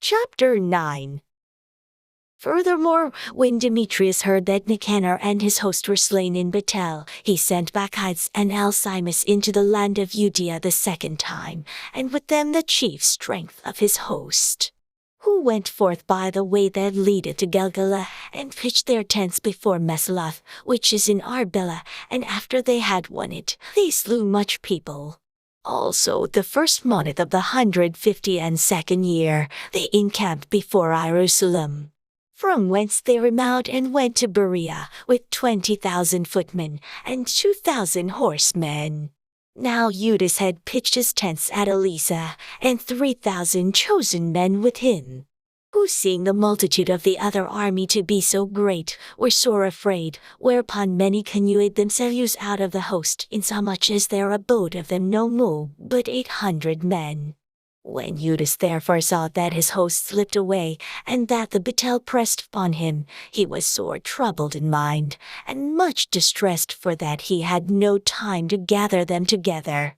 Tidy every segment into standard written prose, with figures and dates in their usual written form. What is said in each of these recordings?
Chapter 9. Furthermore, when Demetrius heard that Nicanor and his host were slain in Batel, he sent Bacchides and Alcimus into the land of Judea the second time, and with them the chief strength of his host, who went forth by the way that leadeth to Gelgala, and pitched their tents before Mesaloth, which is in Arbela, and after they had won it, they slew much people. Also the first month of the 152nd year, they encamped before Jerusalem. From whence they remounted and went to Berea, with 20,000 footmen, and 2,000 horsemen. Now Judas had pitched his tents at Elasa, and 3,000 chosen men with him, who seeing the multitude of the other army to be so great, were sore afraid, whereupon many canoed themselves out of the host, insomuch as there abode of them no more but 800 men. When Judas therefore saw that his host slipped away, and that the battle pressed upon him, he was sore troubled in mind, and much distressed, for that he had no time to gather them together.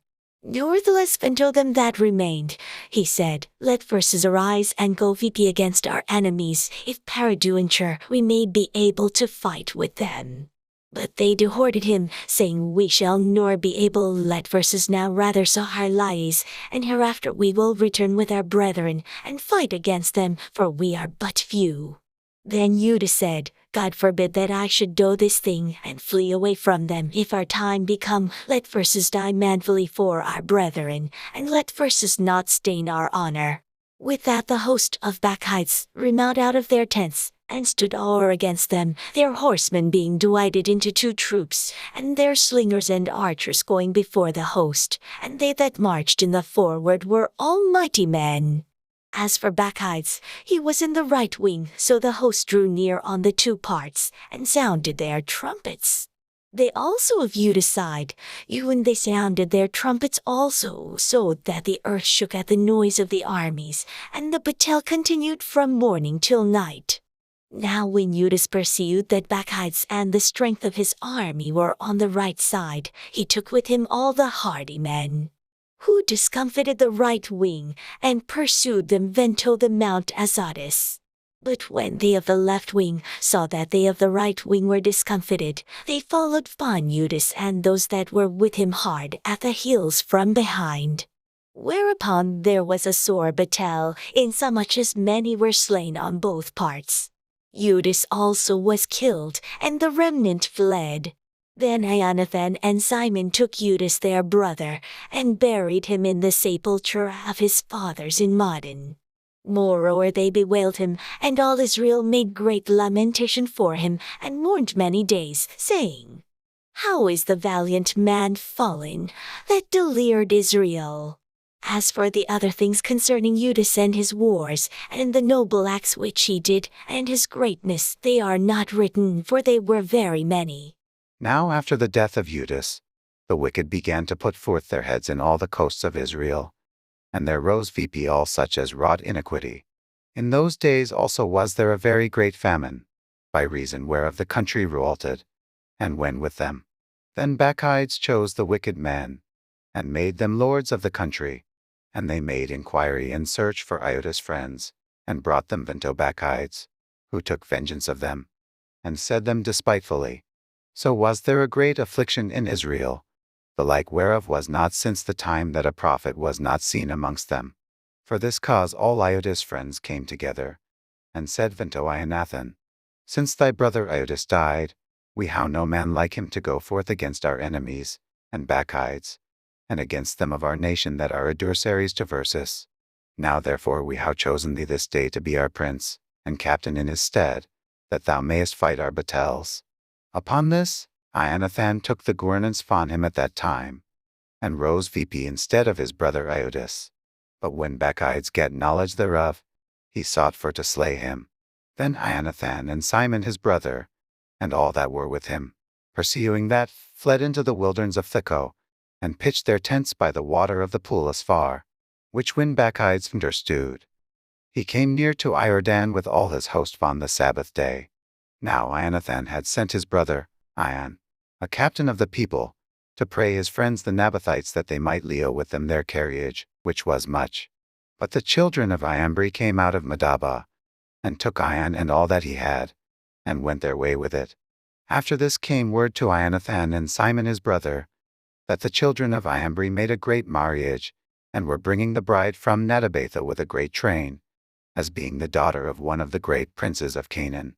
Nevertheless, unto them that remained, he said, Let forces arise and go VP against our enemies, if peradventure we may be able to fight with them. But they dehorted him, saying, We shall nor be able let verses now, rather so our lies, and hereafter we will return with our brethren, and fight against them, for we are but few. Then Judas said, God forbid that I should do this thing, and flee away from them. If our time be come, let verses die manfully for our brethren, and let verses not stain our honor. With that the host of Bacchides remounted out of their tents, and stood o'er against them, their horsemen being divided into 2 troops, and their slingers and archers going before the host, and they that marched in the forward were all mighty men. As for Bacchides, he was in the right wing, so the host drew near on the 2 parts, and sounded their trumpets. They also of Judas' side, even they sounded their trumpets also, so that the earth shook at the noise of the armies, and the battle continued from morning till night. Now when Judas perceived that Bacchides and the strength of his army were on the right side, he took with him all the hardy men, who discomfited the right wing, and pursued them unto the Mount Azotus. But when they of the left wing saw that they of the right wing were discomfited, they followed upon Judas and those that were with him hard at the heels from behind. Whereupon there was a sore battle, insomuch as many were slain on both parts. Judas also was killed, and the remnant fled. Then Ionathan and Simon took Judas their brother, and buried him in the sepulchre of his fathers in Modin. Moreover they bewailed him, and all Israel made great lamentation for him, and mourned many days, saying, How is the valiant man fallen, that delivered Israel? As for the other things concerning Judas and his wars, and the noble acts which he did, and his greatness, they are not written, for they were very many. Now after the death of Judas, the wicked began to put forth their heads in all the coasts of Israel, and there rose VP all such as wrought iniquity. In those days also was there a very great famine, by reason whereof the country revolted, and went with them. Then Bacchides chose the wicked men, and made them lords of the country. And they made inquiry and search for Iodas' friends, and brought them unto Bacchides, who took vengeance of them, and said them despitefully. So was there a great affliction in Israel, the like whereof was not since the time that a prophet was not seen amongst them. For this cause all Iodas' friends came together, and said unto Ionathan, Since thy brother Iodas died, we how no man like him to go forth against our enemies, and Bacchides, and against them of our nation that are adversaries to Versus. Now therefore we have chosen thee this day to be our prince, and captain in his stead, that thou mayest fight our battles. Upon this, Ionathan took the governance upon him at that time, and rose VP instead of his brother Iodas. But when Bacchides gat knowledge thereof, he sought for to slay him. Then Ionathan and Simon his brother, and all that were with him, pursuing that, fled into the wilderness of Thicco, and pitched their tents by the water of the pool Asphar, which when Bacchides understood, he came near to Iordan with all his host on the Sabbath day. Now Ionathan had sent his brother, Ion, a captain of the people, to pray his friends the Nabathites that they might leo with them their carriage, which was much. But the children of Iambri came out of Medaba, and took Ion and all that he had, and went their way with it. After this came word to Ionathan and Simon his brother, that the children of Iambri made a great marriage, and were bringing the bride from Netabatha with a great train, as being the daughter of one of the great princes of Canaan.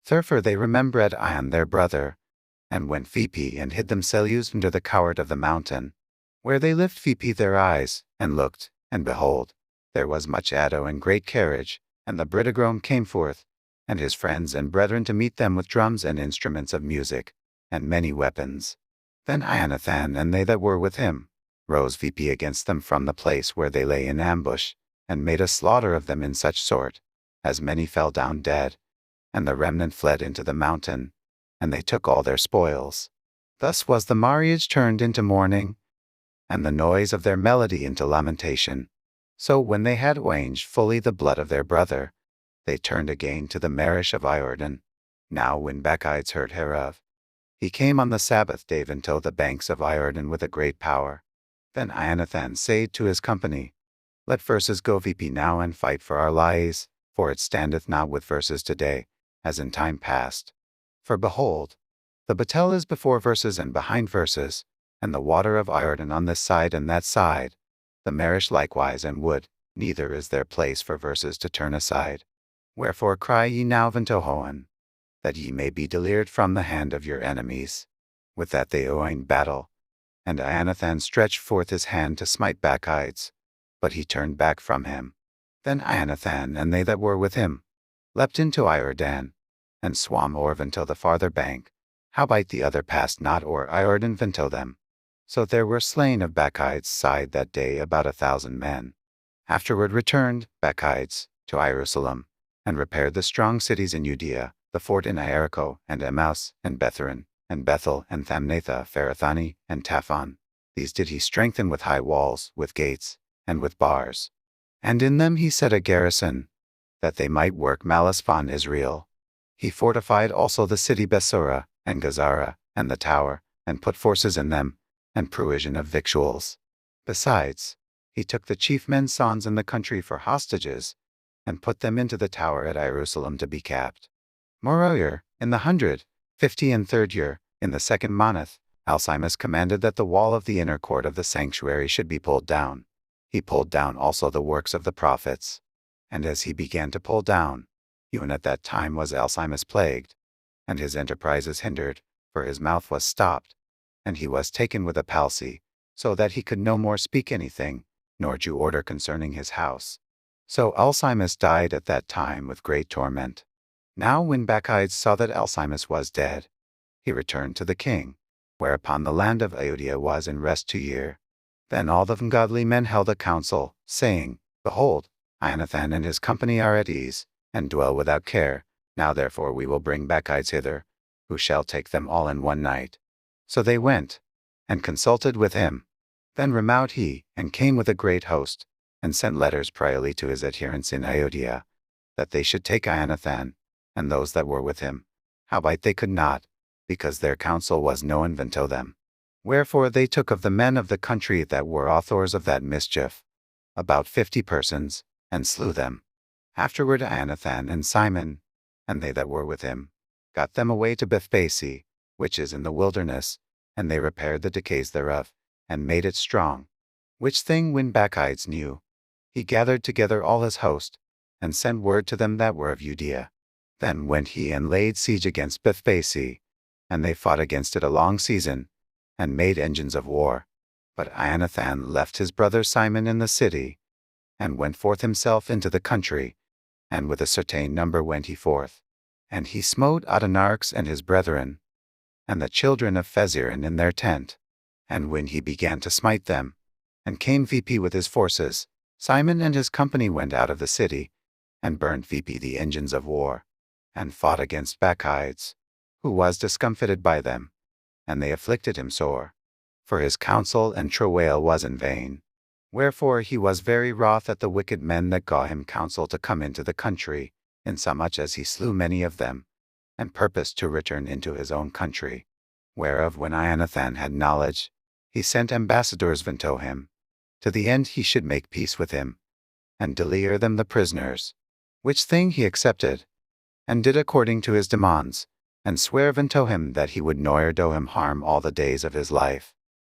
Therefore they remembered Ion their brother, and went Phoebe and hid themselves under the covert of the mountain, where they lift Phoebe their eyes, and looked, and behold, there was much ado and great carriage, and the bridegroom came forth, and his friends and brethren to meet them with drums and instruments of music, and many weapons. Then Ionathan and they that were with him rose Phoebe against them from the place where they lay in ambush, and made a slaughter of them in such sort, as many fell down dead, and the remnant fled into the mountain, and they took all their spoils. Thus was the marriage turned into mourning, and the noise of their melody into lamentation. So when they had avenged fully the blood of their brother, they turned again to the marriage of Iordan. Now when Bacchides heard hereof, he came on the Sabbath day unto the banks of Iordan with a great power. Then Ionathan said to his company, Let verses go Phoebe now and fight for our lives, for it standeth not with verses today, as in time past. For behold, the battle is before verses and behind verses, and the water of Iordan on this side and that side, the marish likewise and wood, neither is there place for verses to turn aside. Wherefore cry ye now unto Hoan, that ye may be delivered from the hand of your enemies. With that they oined battle, and Ionathan stretched forth his hand to smite Bacchides, but he turned back from him. Then Ionathan and they that were with him leapt into Iordan, and swam o'er until the farther bank, howbeit the other passed not o'er Iordan until them. So there were slain of Bacchides' side that day about 1,000 men. Afterward returned Bacchides to Jerusalem, and repaired the strong cities in Judea, the fort in Jericho, and Emmaus, and Betharan, and Bethel, and Thamnatha, Pharathani, and Taphon. These did he strengthen with high walls, with gates, and with bars. And in them he set a garrison, that they might work malice upon Israel. He fortified also the city Bethsura, and Gazara, and the tower, and put forces in them, and provision of victuals. Besides, he took the chief men's sons in the country for hostages, and put them into the tower at Jerusalem to be kept. Moreover, in the 153rd year, in the second month, Alcimus commanded that the wall of the inner court of the sanctuary should be pulled down. He pulled down also the works of the prophets. And as he began to pull down, even at that time was Alcimus plagued, and his enterprises hindered, for his mouth was stopped, and he was taken with a palsy, so that he could no more speak anything, nor do order concerning his house. So Alcimus died at that time with great torment. Now when Bacchides saw that Alcimus was dead, he returned to the king, whereupon the land of Judea was in rest 2 years. Then all the godly men held a council, saying, Behold, Ionathan and his company are at ease, and dwell without care. Now therefore we will bring Bacchides hither, who shall take them all in one night. So they went, and consulted with him. Then remote he, and came with a great host, and sent letters priorly to his adherents in Judea, that they should take Ionathan, and those that were with him. Howbeit they could not, because their counsel was known unto them. Wherefore they took of the men of the country that were authors of that mischief, about 50 persons, and slew them. Afterward Ionathan and Simon, and they that were with him, got them away to Bethbasi, which is in the wilderness, and they repaired the decays thereof, and made it strong. Which thing when Bacchides knew, he gathered together all his host, and sent word to them that were of Judea. Then went he and laid siege against Bethbasi, and they fought against it a long season, and made engines of war. But Ionathan left his brother Simon in the city, and went forth himself into the country, and with a certain number went he forth. And he smote Adonaris and his brethren, and the children of Phaziran in their tent. And when he began to smite them, and came Phoebe with his forces, Simon and his company went out of the city, and burned Phoebe the engines of war, and fought against Bacchides, who was discomfited by them, and they afflicted him sore. For his counsel and travail was in vain. Wherefore he was very wroth at the wicked men that gaw him counsel to come into the country, insomuch as he slew many of them, and purposed to return into his own country. Whereof when Ionathan had knowledge, he sent ambassadors unto him, to the end he should make peace with him, and deliver them the prisoners. Which thing he accepted, and did according to his demands, and sware unto him that he would ne'er do him harm all the days of his life.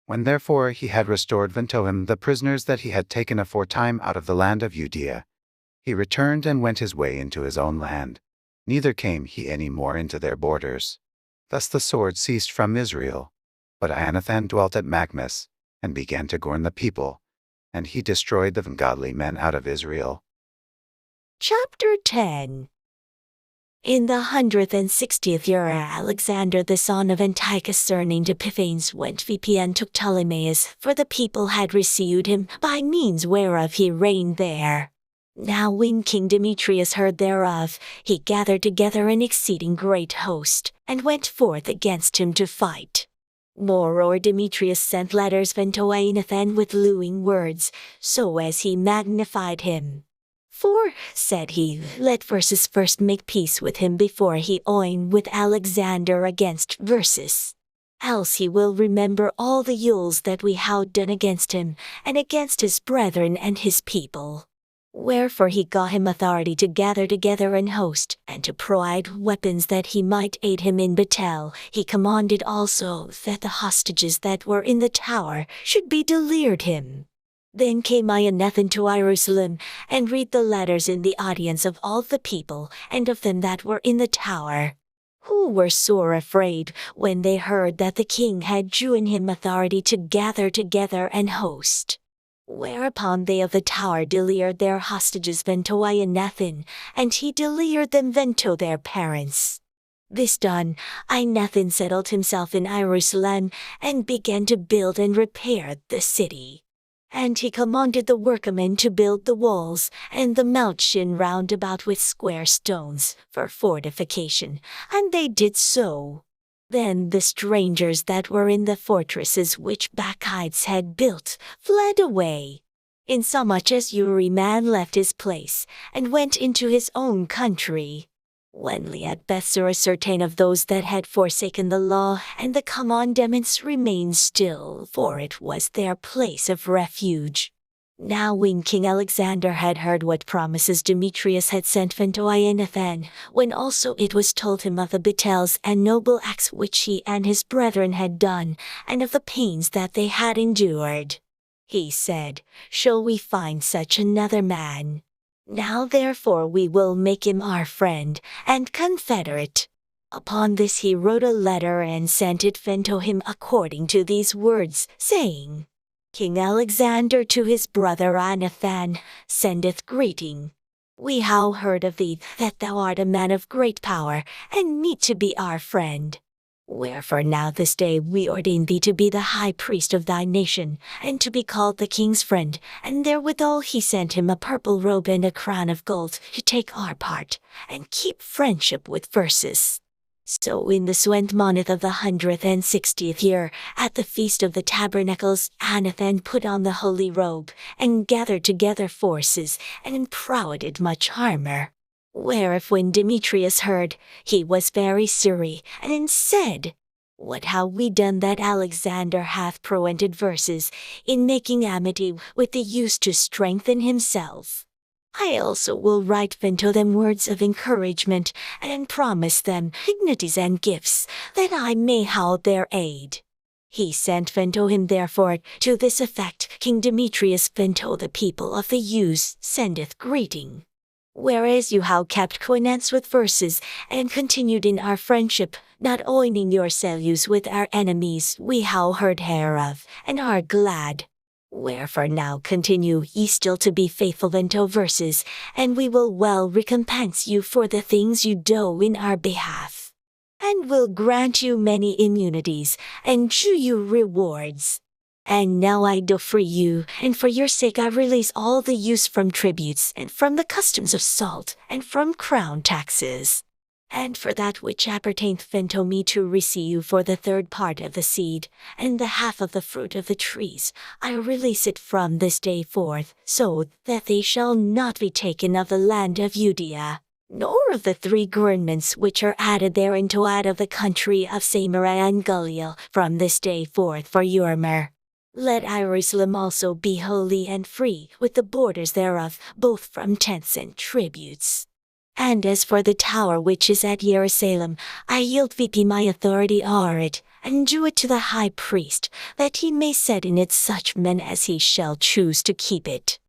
When therefore he had restored unto him the prisoners that he had taken aforetime out of the land of Judea, he returned and went his way into his own land, neither came he any more into their borders. Thus the sword ceased from Israel. But Anathan dwelt at Maccabees, and began to govern the people, and he destroyed the ungodly men out of Israel. Chapter 10. In the 160th year, Alexander the son of Antiochus surnamed Epiphanes went VP and took Ptolemais, for the people had received him, by means whereof he reigned there. Now when King Demetrius heard thereof, he gathered together an exceeding great host, and went forth against him to fight. Moreover, Demetrius sent letters unto Anathan with luring words, so as he magnified him. For, said he, let Versus first make peace with him before he oin with Alexander against Versus. Else he will remember all the evils that we have done against him, and against his brethren and his people. Wherefore he got him authority to gather together an host, and to provide weapons that he might aid him in battle. He commanded also that the hostages that were in the tower should be delivered him. Then came Anathan to Jerusalem, and read the letters in the audience of all the people, and of them that were in the tower, who were sore afraid, when they heard that the king had given him authority to gather together an host. Whereupon they of the tower delivered their hostages unto Anathan, and he delivered them unto their parents. This done, Anathan settled himself in Jerusalem, and began to build and repair the city. And he commanded the workmen to build the walls, and the mountain round about with square stones, for fortification, and they did so. Then the strangers that were in the fortresses which Bacchides had built fled away, insomuch as every man left his place, and went into his own country. When at Bethsura certain of those that had forsaken the law and the commandments remained still, for it was their place of refuge. Now when King Alexander had heard what promises Demetrius had sent unto Anathan, when also it was told him of the battles and noble acts which he and his brethren had done, and of the pains that they had endured, he said, Shall we find such another man? Now therefore we will make him our friend and confederate. Upon this he wrote a letter and sent it unto him according to these words, saying, King Alexander to his brother Anathan sendeth greeting. We have heard of thee that thou art a man of great power, and meet to be our friend. Wherefore now this day we ordain thee to be the high priest of thy nation, and to be called the king's friend. And therewithal he sent him a purple robe and a crown of gold, to take our part, and keep friendship with Versus. So in the 7th month of the 160th year, at the feast of the tabernacles, Anathan put on the holy robe, and gathered together forces, and emprowed much armor. Whereof when Demetrius heard, he was very sorry, and said, What have we done that Alexander hath prevented Versus in making amity with the use to strengthen himself? I also will write unto them words of encouragement, and promise them dignities and gifts, that I may have their aid. He sent unto him therefore to this effect, King Demetrius unto the people of the Jews sendeth greeting. Whereas you have kept covenants with Versus, and continued in our friendship, not oining yourselves with our enemies, we have heard hereof, and are glad. Wherefore now continue ye still to be faithful unto Versus, and we will well recompense you for the things you do in our behalf, and will grant you many immunities, and shew you rewards. And now I do free you, and for your sake I release all the use from tributes, and from the customs of salt, and from crown taxes. And for that which appertaineth unto me to receive for the 3rd part of the seed, and the half of the fruit of the trees, I release it from this day forth, so that they shall not be taken of the land of Judea, nor of the 3 governments which are added thereinto out of the country of Samaria and Galilee, from this day forth for Urmer. Let Jerusalem also be holy and free, with the borders thereof, both from tents and tributes. And as for the tower which is at Jerusalem, I yield thee my authority o'er it, and do it to the high priest, that he may set in it such men as he shall choose to keep it.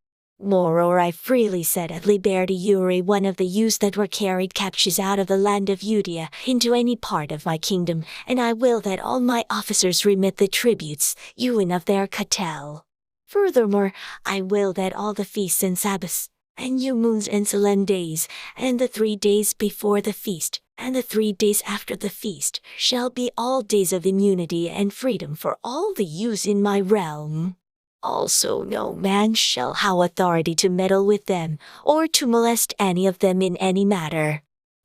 Moreover, I freely set at liberty every one of the youths that were carried captives out of the land of Judea into any part of my kingdom, and I will that all my officers remit the tributes, even of their cattle. Furthermore, I will that all the feasts and Sabbaths, and new moons and solemn days, and the 3 days before the feast, and the 3 days after the feast, shall be all days of immunity and freedom for all the youths in my realm. Also no man shall have authority to meddle with them, or to molest any of them in any matter.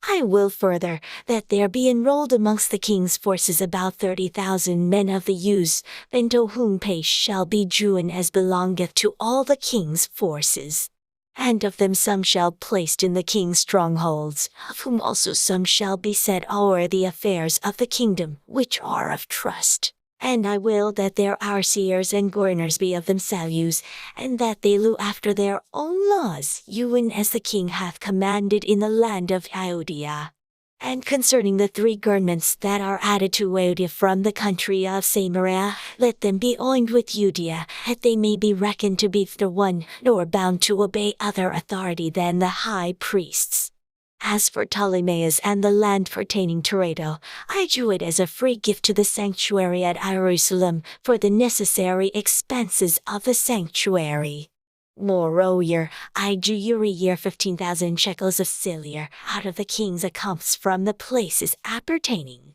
I will further that there be enrolled amongst the king's forces about 30,000 men of the youths, and to whom pay shall be due as belongeth to all the king's forces. And of them some shall be placed in the king's strongholds, of whom also some shall be set o'er the affairs of the kingdom, which are of trust. And I will that their overseers and governors be of themselves, and that they look after their own laws, even as the king hath commanded in the land of Judea. And concerning the 3 garments that are added to Judea from the country of Samaria, let them be oined with Judea, that they may be reckoned to be the one, nor bound to obey other authority than the high priests. As for Ptolemais and the land pertaining to Rado, I do it as a free gift to the sanctuary at Jerusalem for the necessary expenses of the sanctuary. Moreover, I do every year 15,000 shekels of silver out of the king's accounts from the places appertaining.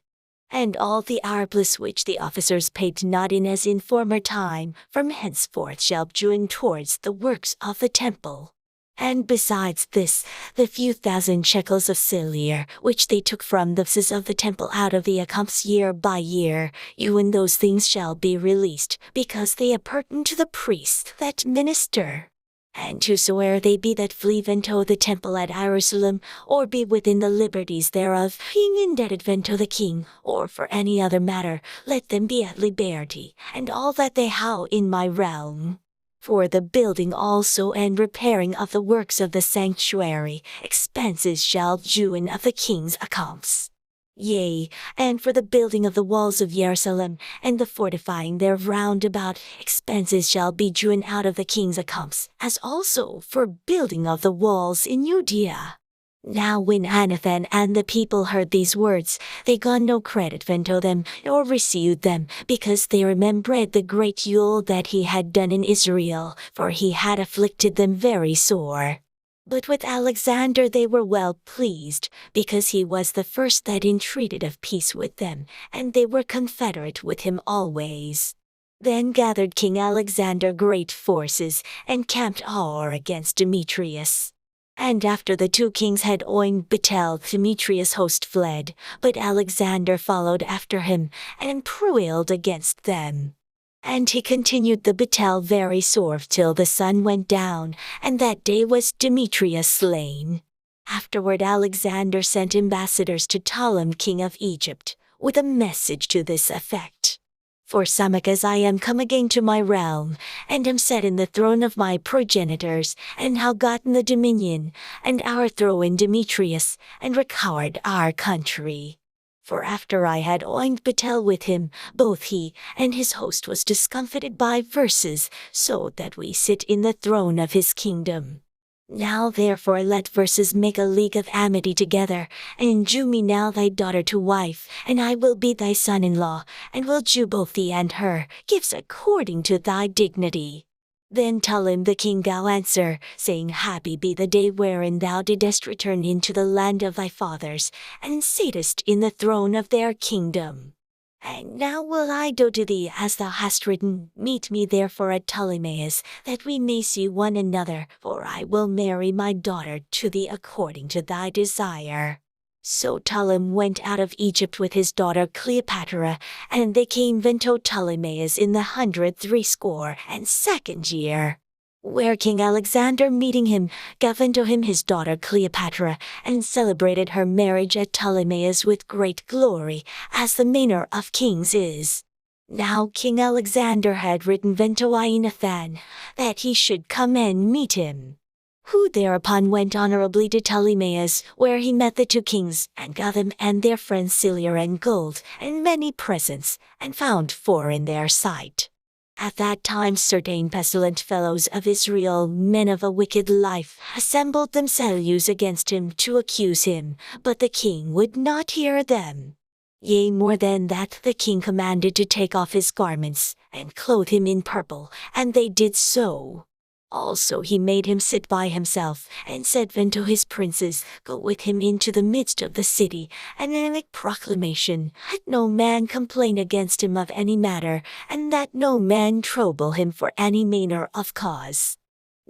And all the arbles which the officers paid not in as in former time, from henceforth shall be joined towards the works of the temple. And besides this, the few thousand shekels of silver, which they took from the purses of the temple out of the accounts year by year, even those things shall be released, because they appertain to the priests that minister. And whosoever they be that flee unto the temple at Jerusalem, or be within the liberties thereof, being indebted unto the king, or for any other matter, let them be at liberty, and all that they have in my realm. For the building also and repairing of the works of the sanctuary, expenses shall be due of the king's accounts. Yea, and for the building of the walls of Jerusalem, and the fortifying thereof round about, expenses shall be due out of the king's accounts, as also for building of the walls in Judea. Now when Anathan and the people heard these words, they got no credit unto them, nor received them, because they remembered the great evil that he had done in Israel, for he had afflicted them very sore. But with Alexander they were well pleased, because he was the first that entreated of peace with them, and they were confederate with him always. Then gathered King Alexander great forces, and camped all against Demetrius. And after the 2 kings had oined battle, Demetrius' host fled, but Alexander followed after him, and prevailed against them. And he continued the battle very sore till the sun went down, and that day was Demetrius slain. Afterward Alexander sent ambassadors to Ptolemy king of Egypt, with a message to this effect. Forsomeque as I am come again to my realm, and am set in the throne of my progenitors, and have gotten the dominion, and overthrown in Demetrius, and recovered our country. For after I had oined battle with him, both he and his host was discomfited by verses, so that we sit in the throne of his kingdom. Now therefore let verses make a league of amity together, and do me now thy daughter to wife, and I will be thy son-in-law, and will do both thee and her gifts according to thy dignity. Then Ptolemy the king gave answer, saying, Happy be the day wherein thou didst return into the land of thy fathers, and sittest in the throne of their kingdom. And now will I do to thee as thou hast written. Meet me therefore at Ptolemais, that we may see one another, for I will marry my daughter to thee according to thy desire. So Ptolemy went out of Egypt with his daughter Cleopatra, and they came unto Ptolemais in the 162nd year. Where King Alexander meeting him, gave unto him his daughter Cleopatra, and celebrated her marriage at Ptolemais with great glory, as the manner of kings is. Now King Alexander had written to Nathan that he should come and meet him, who thereupon went honorably to Ptolemais, where he met the two kings, and got them and their friends silver and gold, and many presents, and found favor in their sight. At that time certain pestilent fellows of Israel, men of a wicked life, assembled themselves against him to accuse him, but the king would not hear them. Yea, more than that, the king commanded to take off his garments, and clothe him in purple, and they did so. Also he made him sit by himself, and said unto his princes, Go with him into the midst of the city, and make proclamation, that no man complain against him of any matter, and that no man trouble him for any manner of cause.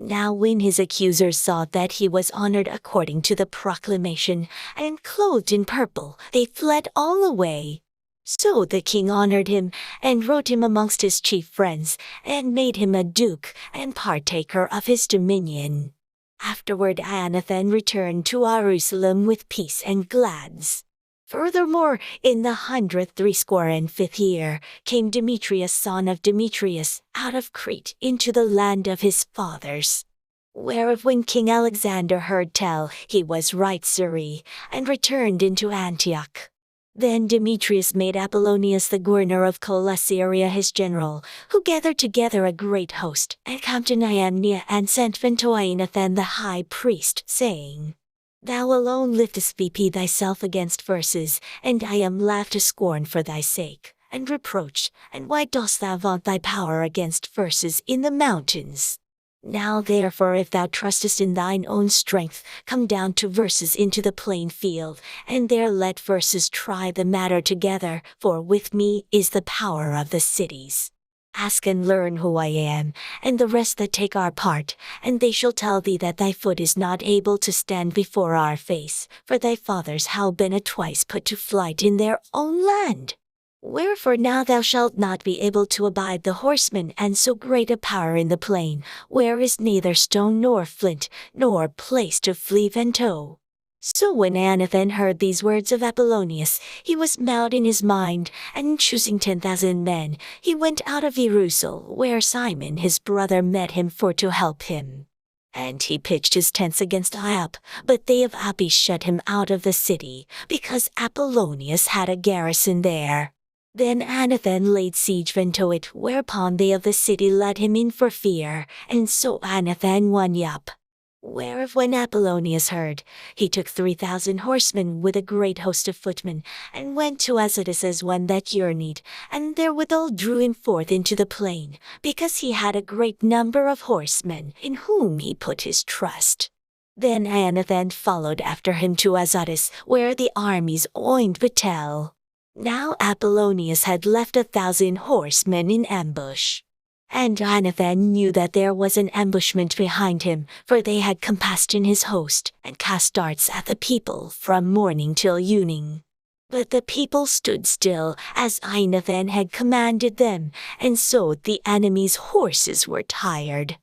Now when his accusers saw that he was honored according to the proclamation, and clothed in purple, they fled all away. So the king honored him, and wrote him amongst his chief friends, and made him a duke, and partaker of his dominion. Afterward Anathan returned to Jerusalem with peace and glads. Furthermore, in the 165th year, came Demetrius son of Demetrius out of Crete into the land of his fathers. Whereof when King Alexander heard tell, he was right sorry, and returned into Antioch. Then Demetrius made Apollonius the governor of Colossaria his general, who gathered together a great host, and came to Neamnia and sent unto Nathan the high priest, saying, Thou alone liftest VP thyself against verses, and I am laughed to scorn for thy sake, and reproached, and why dost thou vaunt thy power against verses in the mountains? Now therefore if thou trustest in thine own strength, come down to verses into the plain field, and there let verses try the matter together, for with me is the power of the cities. Ask and learn who I am, and the rest that take our part, and they shall tell thee that thy foot is not able to stand before our face, for thy fathers have been a twice put to flight in their own land. Wherefore now thou shalt not be able to abide the horsemen and so great a power in the plain, where is neither stone nor flint, nor place to flee and tow. So when Anathan heard these words of Apollonius, he was bowed in his mind, and choosing 10,000 men, he went out of Jerusalem, where Simon his brother met him for to help him. And he pitched his tents against Iop, but they of Appii shut him out of the city, because Apollonius had a garrison there. Then Anathan laid siege unto it, whereupon they of the city led him in for fear, and so Anathan won Iop. Whereof when Apollonius heard, he took 3,000 horsemen with a great host of footmen, and went to Azotus as one that journeyed, and therewithal drew him forth into the plain, because he had a great number of horsemen, in whom he put his trust. Then Anathan followed after him to Azotus, where the armies oined battle. Now Apollonius had left 1,000 horsemen in ambush. And Anathan knew that there was an ambushment behind him, for they had compassed in his host, and cast darts at the people from morning till evening. But the people stood still, as Anathan had commanded them, and so the enemy's horses were tired.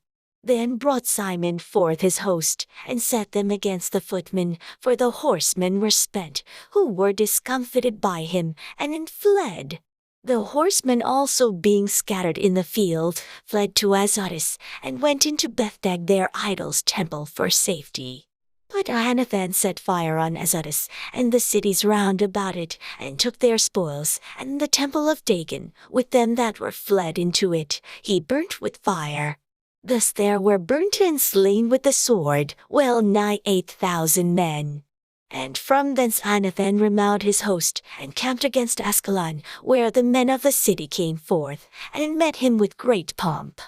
Then brought Simon forth his host, and set them against the footmen, for the horsemen were spent, who were discomfited by him, and fled. The horsemen also being scattered in the field, fled to Azotus, and went into Bethdag their idol's temple for safety. But Anathan set fire on Azotus, and the cities round about it, and took their spoils, and the temple of Dagon, with them that were fled into it, he burnt with fire. Thus there were burnt and slain with the sword, well nigh 8,000 men. And from thence Anathan remounted his host, and camped against Ascalon, where the men of the city came forth, and met him with great pomp.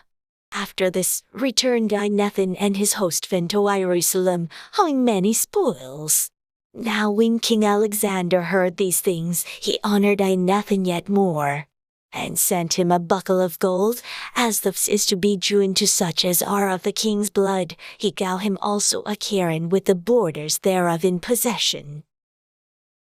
After this returned Anathan and his host to Jerusalem, having many spoils. Now when King Alexander heard these things, he honored Anathan yet more, and sent him a buckle of gold, as thus is to be due to such as are of the king's blood. He gave him also a cairn with the borders thereof in possession.